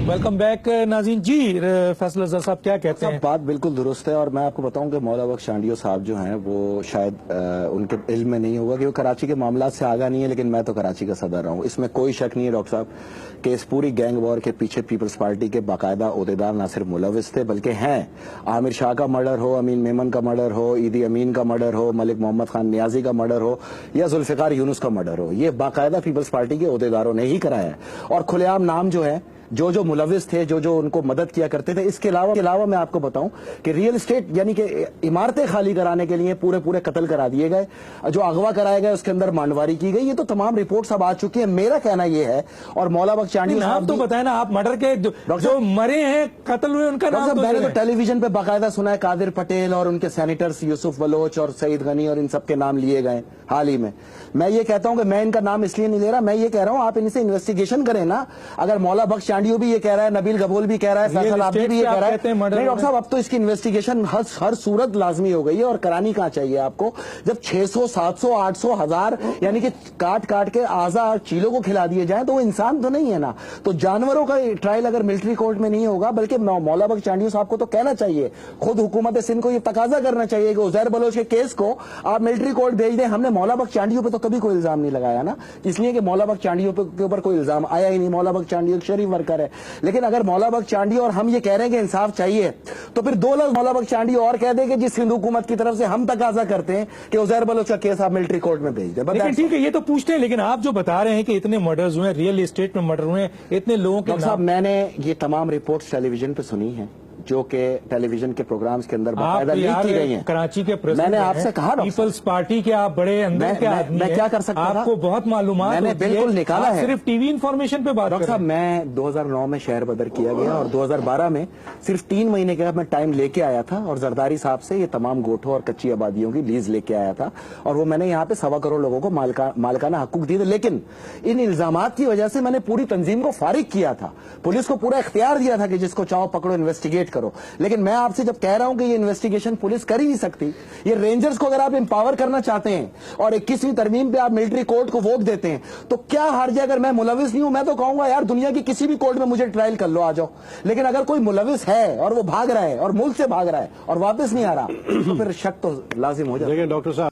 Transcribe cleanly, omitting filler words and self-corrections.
Welcome back नाज़रीन जी। फैसल रज़ा साहब क्या कहते हैं? बात बिल्कुल दुरुस्त है और मैं आपको बताऊं कि मौला बख्श चांडियो साहब जो हैं वो शायद उनके इल्म में नहीं होगा कि वो कराची के मामला से आगा नहीं है, लेकिन मैं तो कराची का सदर रहा हूं, इसमें कोई शक नहीं है डॉक्टर साहब कि इस पूरी गैंग वॉर के पीछे पीपल्स पार्टी के बाकायदा ओहदेदार ना सिर्फ मुलविस थे बल्कि हैं। आमिर शाह का मर्डर हो, अमीन मेमन का मर्डर हो, ईदी अमीन का मर्डर हो, मलिक मोहम्मद खान नियाजी का मर्डर हो या जुल्फिकार यूनुस का मर्डर हो, ये बाकायदा पीपल्स पार्टी के ओहदेदारों ने ही कराया है। और खुलेआम नाम जो है जो मुलविस थे, जो उनको मदद किया करते थे। इसके अलावा मैं आपको बताऊं कि रियल एस्टेट यानी कि इमारतें खाली कराने के लिए पूरे कत्ल करा दिए गए, जो अगवा कराए गए उसके अंदर मांडवारी की गई। ये तो तमाम रिपोर्ट्स अब आ चुकी है। मेरा कहना यह है, और मौला बख्श चांडियो नाम तो बताए ना आप, मर्डर के जो मरे हैं, कत्ल हुए, उनका नाम तो मैंने तो टेलीविजन पे बाकायदा सुना है कादिर पटेल और उनके सेनेटर्स यूसुफ बलोच और सईद गनी और इन सबके नाम लिए गए हाल ही में। मैं ये कहता हूं कि मैं इनका नाम इसलिए नहीं ले रहा, मैं ये कह रहा हूं आप इनसे इन्वेस्टिगेशन करें ना। अगर मौला बख्श चांडियो भी ये कह रहा है, नबील गबोल भी कह रहा है, फैसल आबदी भी ये कह रहा है, नहीं डॉक्टर साहब अब तो इसकी इन्वेस्टिगेशन हर सूरत लाजमी हो गई है। और करानी कहां चाहिए आपको, जब 600 700 800 1000 यानी कि काट के आजा चीलों को खिला दिए जाए तो वो इंसान तो नहीं है ना। तो जानवरों का ट्रायल अगर मिलिट्री कोर्ट में नहीं होगा, बल्कि मौला बख्श चांडियो साहब को तो कहना चाहिए, खुद हुकूमत सिंध को ये तकाजा करना चाहिए कि उजैर बलोच के केस को आप मिलिट्री कोर्ट भेज दें। हमने मौला बख्श चांडियो पे तो कभी कोई इल्जाम नहीं लगाया ना, इसलिए कि मौला बख्श चांडियो के ऊपर कोई इल्जाम आया ही नहीं। मौला बख्श चांडियो एक शरीफ वर्कर है। लेकिन अगर मौला बख्श चांडियो और हम ये कह रहे हैं कि इंसाफ चाहिए, तो फिर 2 लफ्ज मौला बख्श चांडियो और कह दें कि जिस सिंध हुकूमत की तरफ से हम तकाजा करते हैं कि उजैर बलोच का केस आप मिलिट्री कोर्ट में भेज दें। लेकिन ठीक है, ये तो पूछते हैं, लेकिन आप जो बता रहे हैं कि इतने मर्डर्स हुए, रियल एस्टेट में मर्डर हुए, इतने लोगों के साहब मैंने ये तमाम रिपोर्ट्स टेलीविजन पे सुनी है, जो कि टेलीविजन के प्रोग्राम्स के अंदर बाकायदा लीक की गई हैं। कराची के मैंने आपसे कहा पीपल्स पार्टी के आप बड़े अंदर के आदमी मैं क्या कर सकता था, आपको बहुत मालूमात मैंने बिल्कुल निकाला है। सिर्फ टीवी इंफॉर्मेशन पे बात डॉक्टर साहब, मैं 2009 में शहर बदर किया गया और 2012 में सिर्फ 3 महीने के बाद मैं टाइम लेके आया था और जरदारी साहब से ये तमाम गोठों और कच्ची आबादियों की लीज लेके आया था और वो मैंने यहाँ पे 1.25 करोड़ लोगों को मालिकाना हकूक दिए थे। लेकिन इन इल्जामात की वजह से मैंने पूरी तंजीम को फारिग किया था, पुलिस को पूरा इख्तियार दिया था कि जिसको चाहो पकड़ो, इन्वेस्टिगेट करो। लेकिन मैं आपसे जब कह रहा हूं कि ये इन्वेस्टिगेशन पुलिस कर ही नहीं सकती, ये रेंजर्स को अगर आप एम्पावर करना चाहते हैं और 21वीं तरमीम पे आप मिलिट्री कोर्ट को वोट देते हैं, तो क्या हर्ज है? अगर मैं मुलविस नहीं हूं, मैं तो कहूंगा यार दुनिया की किसी भी कोर्ट में मुझे ट्रायल कर लो, आ जाओ। लेकिन अगर कोई मुलविस है और वो भाग रहा है और मुल्क से भाग रहा है और वापस नहीं आ रहा, तो फिर शक तो लाजिम हो जाएगा। डॉक्टर साहब